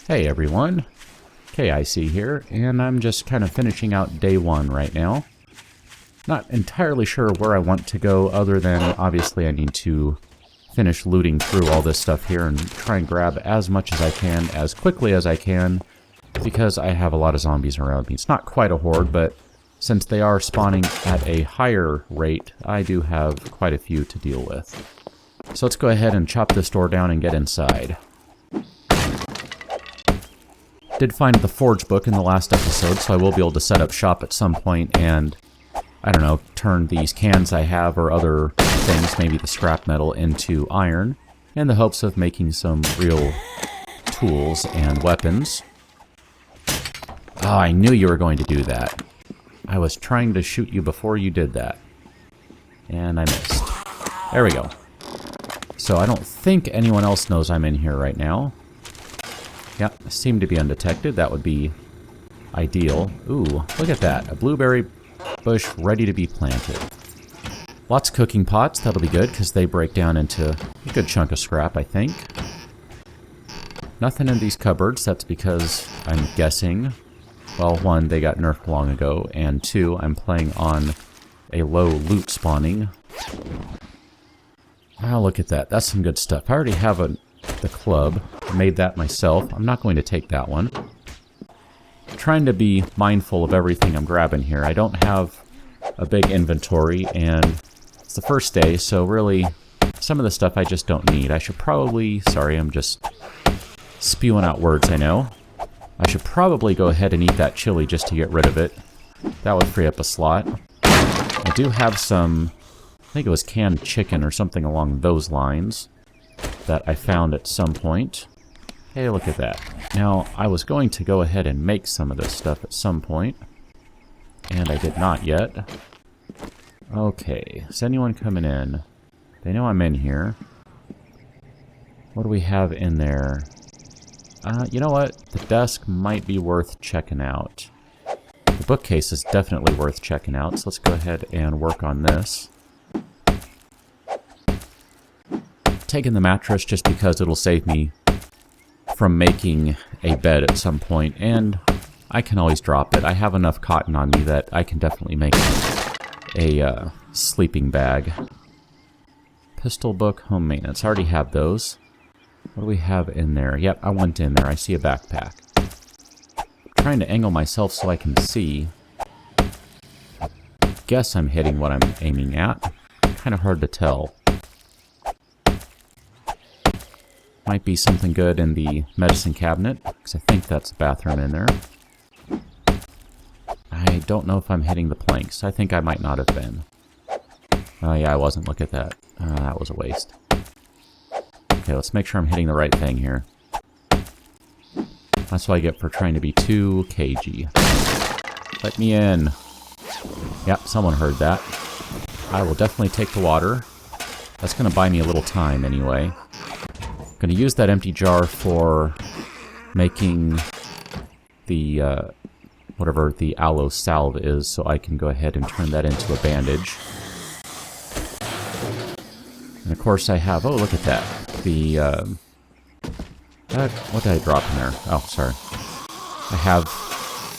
Hey everyone, KIC here, and I'm just kind of finishing out day one right now. Not entirely sure where I want to go other than obviously I need to finish looting through all this stuff here and try and grab as much as I can as quickly as I can because I have a lot of zombies around me. It's not quite a horde, but since they are spawning at a higher rate, I do have quite a few to deal with. So let's go ahead and chop this door down and get inside. Did find the Forge book in the last episode, so I will be able to set up shop at some point and, I don't know, turn these cans I have or other things, maybe the scrap metal, into iron, in the hopes of making some real tools and weapons. Oh, I knew you were going to do that. I was trying to shoot you before you did that. And I missed. There we go. So I don't think anyone else knows I'm in here right now. Yep, I seem to be undetected. That would be ideal. Ooh, look at that. A blueberry bush ready to be planted. Lots of cooking pots. That'll be good because they break down into a good chunk of scrap, I think. Nothing in these cupboards. That's because I'm guessing, well, one, they got nerfed long ago, and two, I'm playing on a low loot spawning. Oh, look at that. That's some good stuff. I already have the club. I made that myself. I'm not going to take that one. I'm trying to be mindful of everything I'm grabbing here. I don't have a big inventory, and it's the first day, so really, some of the stuff I just don't need. I should probably... Sorry, I'm just spewing out words, I know. I should probably go ahead and eat that chili just to get rid of it. That would free up a slot. I do have some... I think it was canned chicken or something along those lines that I found at some point. Hey, look at that. Now, I was going to go ahead and make some of this stuff at some point, and I did not yet. Okay, is anyone coming in? They know I'm in here. What do we have in there? You know what? The desk might be worth checking out. The bookcase is definitely worth checking out, so let's go ahead and work on this. Taking the mattress just because it'll save me from making a bed at some point, and I can always drop it. I have enough cotton on me that I can definitely make a sleeping bag. Pistol book, home maintenance. I already have those. What do we have in there? Yep, I went in there. I see a backpack. I'm trying to angle myself so I can see. I guess I'm hitting what I'm aiming at. Kind of hard to tell. Might be something good in the medicine cabinet, because I think that's a bathroom in there. I don't know if I'm hitting the planks. I think I might not have been. Oh yeah, I wasn't. Look at that. That was a waste. Okay, let's make sure I'm hitting the right thing here. That's what I get for trying to be too cagey. Let me in. Yep, someone heard that. I will definitely take the water. That's going to buy me a little time anyway. Going to use that empty jar for making the, whatever the aloe salve is, so I can go ahead and turn that into a bandage. And of course I have, oh look at that, the, what did I drop in there? Oh, sorry. I have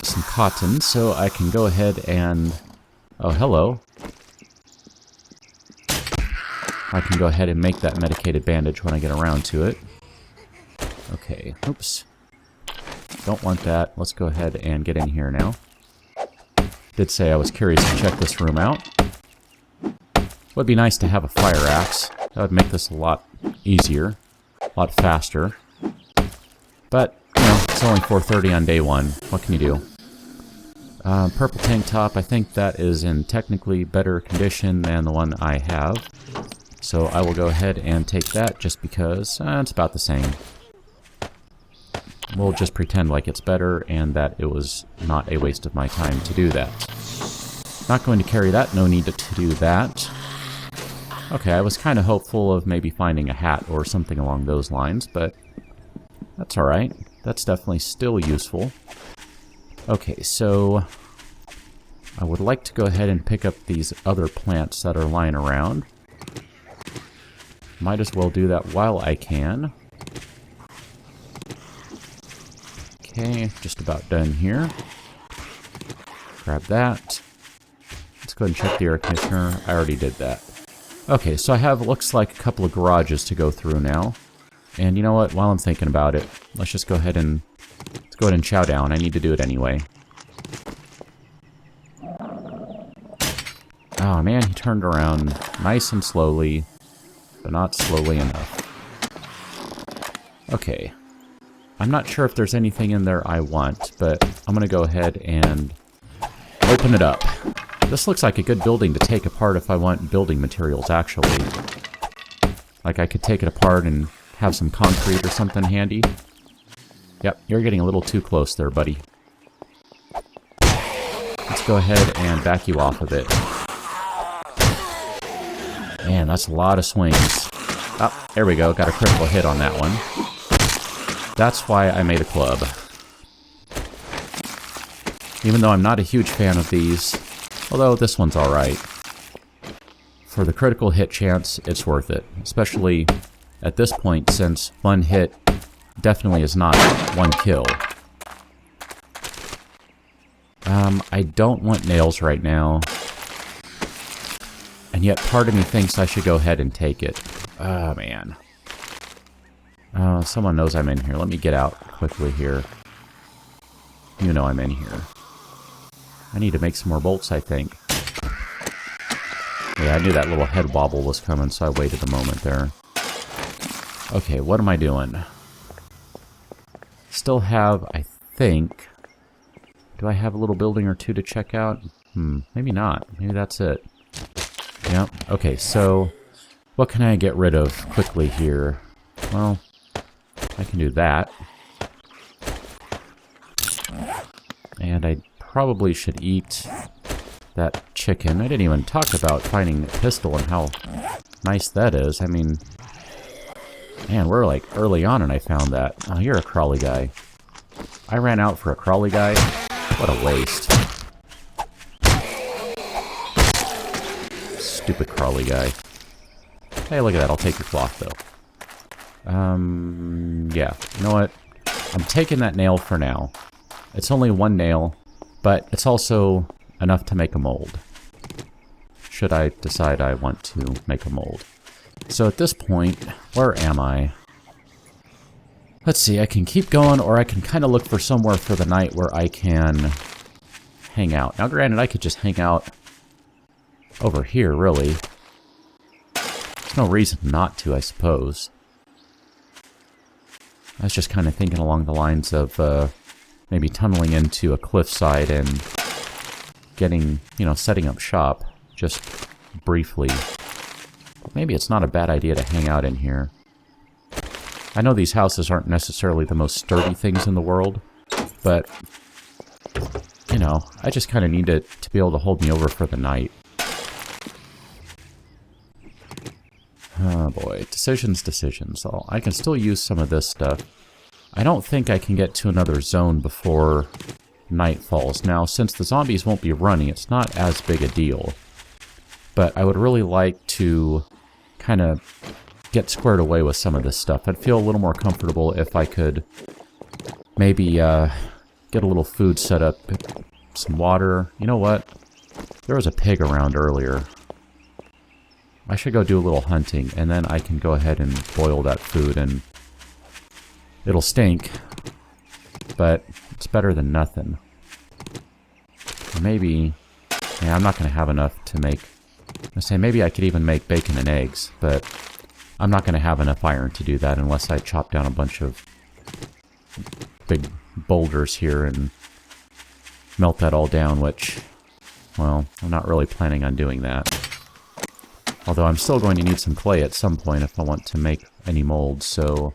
some cotton, so I can go ahead and, oh hello. I can go ahead and make that medicated bandage when I get around to it. Okay, oops. Don't want that. Let's go ahead and get in here now. Did say I was curious to check this room out. Would be nice to have a fire axe. That would make this a lot easier, a lot faster. But, you know, it's only 4:30 on day one. What can you do? Purple tank top, I think that is in technically better condition than the one I have. So I will go ahead and take that just because it's about the same. We'll just pretend like it's better and that it was not a waste of my time to do that. Not going to carry that, no need to do that. Okay, I was kind of hopeful of maybe finding a hat or something along those lines, but that's alright. That's definitely still useful. Okay, so I would like to go ahead and pick up these other plants that are lying around. Might as well do that while I can. Okay, just about done here. Grab that. Let's go ahead and check the air conditioner. I already did that. Okay, so I have, looks like a couple of garages to go through now. And you know what? While I'm thinking about it, let's just go ahead and chow down. I need to do it anyway. Oh man, he turned around nice and slowly, but not slowly enough. Okay. I'm not sure if there's anything in there I want, but I'm going to go ahead and open it up. This looks like a good building to take apart if I want building materials, actually. Like I could take it apart and have some concrete or something handy. Yep, you're getting a little too close there, buddy. Let's go ahead and back you off of it. Man, that's a lot of swings. Oh, there we go. Got a critical hit on that one. That's why I made a club. Even though I'm not a huge fan of these, although this one's alright. For the critical hit chance, it's worth it. Especially at this point, since one hit definitely is not one kill. I don't want nails right now. And yet part of me thinks I should go ahead and take it. Oh, man. Someone knows I'm in here. Let me get out quickly here. You know I'm in here. I need to make some more bolts, I think. Yeah, I knew that little head wobble was coming, so I waited a moment there. Okay, what am I doing? Still have, I think... Do I have a little building or two to check out? Maybe not. Maybe that's it. Yep. Okay, so... What can I get rid of quickly here? Well, I can do that. And I probably should eat that chicken. I didn't even talk about finding a pistol and how nice that is. I mean... Man, we're like early on and I found that. Oh, you're a crawly guy. I ran out for a crawly guy. What a waste. Stupid crawly guy. Hey, look at that. I'll take your cloth, though. Yeah. You know what? I'm taking that nail for now. It's only one nail, but it's also enough to make a mold. Should I decide I want to make a mold. So at this point, where am I? Let's see, I can keep going, or I can kind of look for somewhere for the night where I can hang out. Now granted, I could just hang out over here, really. There's no reason not to, I suppose. I was just kind of thinking along the lines of maybe tunneling into a cliffside and getting, you know, setting up shop, just briefly. Maybe it's not a bad idea to hang out in here. I know these houses aren't necessarily the most sturdy things in the world, but, you know, I just kind of need it to be able to hold me over for the night. Oh boy, decisions. So I can still use some of this stuff. I don't think I can get to another zone before night falls. Now, since the zombies won't be running, it's not as big a deal. But I would really like to kind of get squared away with some of this stuff. I'd feel a little more comfortable if I could maybe get a little food set up, some water. You know what? There was a pig around earlier. I should go do a little hunting, and then I can go ahead and boil that food, and it'll stink, but it's better than nothing. Or maybe... Yeah, I'm not going to have enough to make... I say maybe I could even make bacon and eggs, but I'm not going to have enough iron to do that unless I chop down a bunch of big boulders here and melt that all down, which, well, I'm not really planning on doing that. Although I'm still going to need some clay at some point if I want to make any molds, so...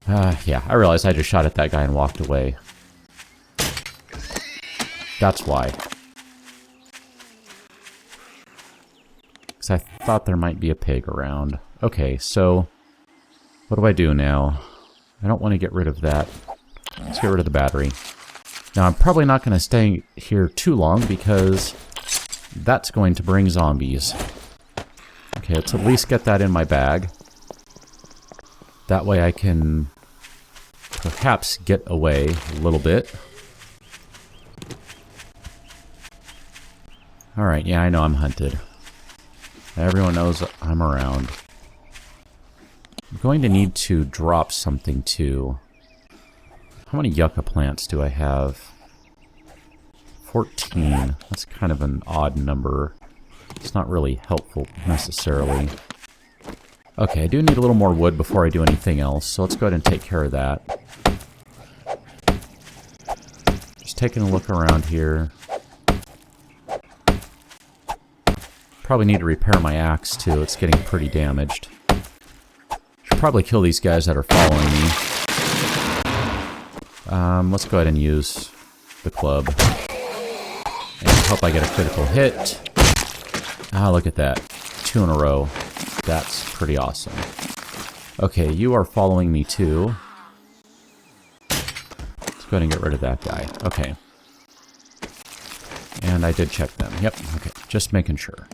yeah, I realized I just shot at that guy and walked away. That's why. Because I thought there might be a pig around. Okay, so... What do I do now? I don't want to get rid of that. Let's get rid of the battery. Now, I'm probably not going to stay here too long because that's going to bring zombies. Okay, let's at least get that in my bag. That way I can perhaps get away a little bit. Alright, yeah, I know I'm hunted. Everyone knows I'm around. I'm going to need to drop something too. How many yucca plants do I have? 14. That's kind of an odd number. It's not really helpful necessarily. Okay, I do need a little more wood before I do anything else, so let's go ahead and take care of that. Just taking a look around here. Probably need to repair my axe too, it's getting pretty damaged. Should probably kill these guys that are following me. Let's go ahead and use the club. And hope I get a critical hit. Ah, look at that. 2 in a row. That's pretty awesome. Okay, you are following me too. Let's go ahead and get rid of that guy. Okay. And I did check them. Yep, okay. Just making sure.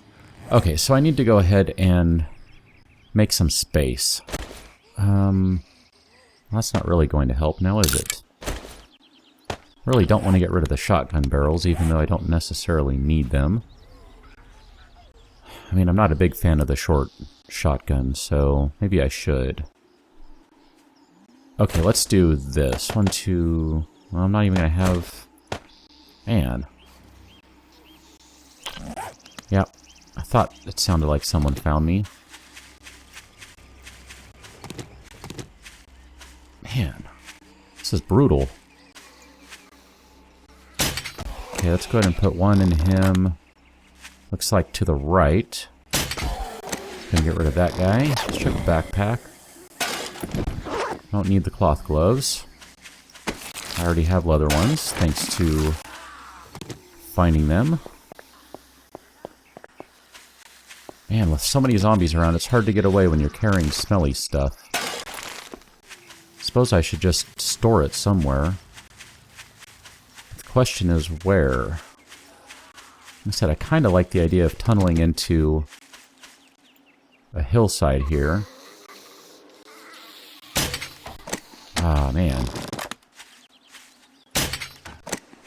Okay, so I need to go ahead and make some space. That's not really going to help now, is it? Really don't want to get rid of the shotgun barrels, even though I don't necessarily need them. I mean, I'm not a big fan of the short shotgun, so maybe I should. Okay, let's do this. 1, 2... Well, I'm not even going to have... Man. Yep. I thought it sounded like someone found me. Man. This is brutal. Okay, let's go ahead and put one in him. Looks like to the right. Gonna get rid of that guy. Let's check the backpack. Don't need the cloth gloves. I already have leather ones, thanks to finding them. Man, with so many zombies around, it's hard to get away when you're carrying smelly stuff. Suppose I should just store it somewhere. The question is where? Like I said, I kind of like the idea of tunneling into a hillside here. Ah, man.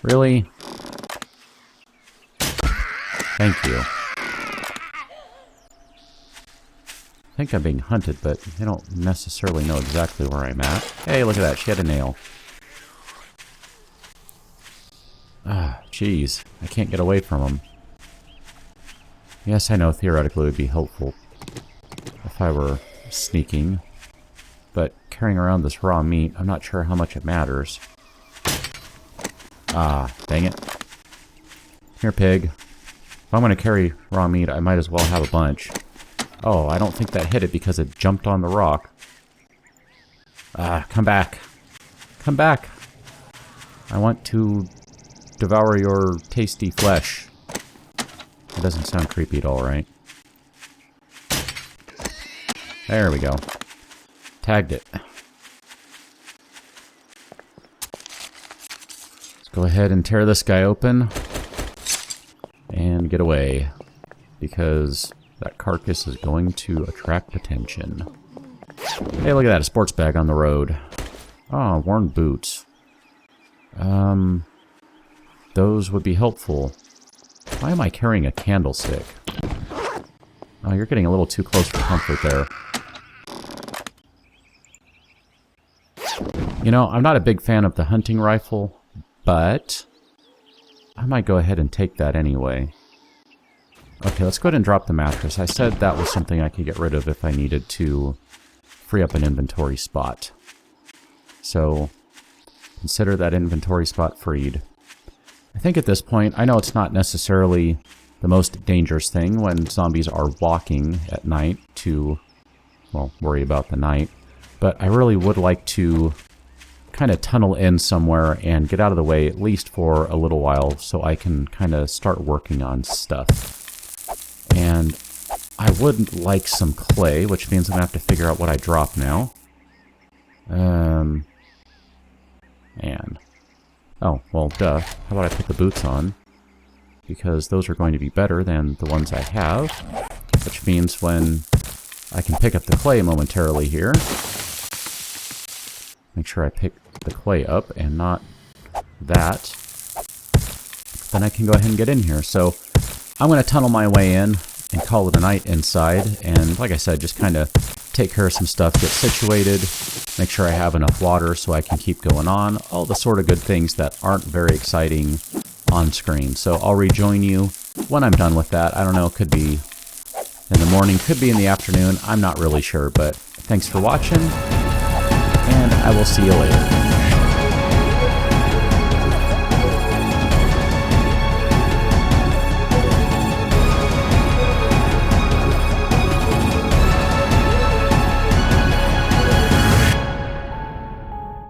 Really? Thank you. I think I'm being hunted, but I don't necessarily know exactly where I'm at. Hey, look at that. She had a nail. Ah, jeez. I can't get away from them. Yes, I know theoretically it would be helpful if I were sneaking. But carrying around this raw meat, I'm not sure how much it matters. Ah, dang it. Here, pig. If I'm going to carry raw meat, I might as well have a bunch. Oh, I don't think that hit it because it jumped on the rock. Ah, come back. Come back. I want to devour your tasty flesh. It doesn't sound creepy at all, right? There we go. Tagged it. Let's go ahead and tear this guy open. And get away. Because that carcass is going to attract attention. Hey, look at that, a sports bag on the road. Oh, worn boots. Those would be helpful. Why am I carrying a candlestick? Oh, you're getting a little too close for comfort there. You know, I'm not a big fan of the hunting rifle, but I might go ahead and take that anyway. Okay, let's go ahead and drop the mattress. I said that was something I could get rid of if I needed to free up an inventory spot. So, consider that inventory spot freed. I think at this point, I know it's not necessarily the most dangerous thing when zombies are walking at night to, well, worry about the night. But I really would like to kind of tunnel in somewhere and get out of the way at least for a little while so I can kind of start working on stuff. And I would like some clay, which means I'm going to have to figure out what I drop now. Man. Oh, well, duh. How about I put the boots on? Because those are going to be better than the ones I have. Which means when I can pick up the clay momentarily here. Make Make sure I pick the clay up and not that. Then I can go ahead and get in here. So I'm going to tunnel my way in and call it a night inside. And like I said, just kind of take care of some stuff, get situated, make sure I have enough water so I can keep going on. All the sort of good things that aren't very exciting on screen. So I'll rejoin you when I'm done with that. I don't know, it could be in the morning, could be in the afternoon. I'm not really sure, but thanks for watching, and I will see you later.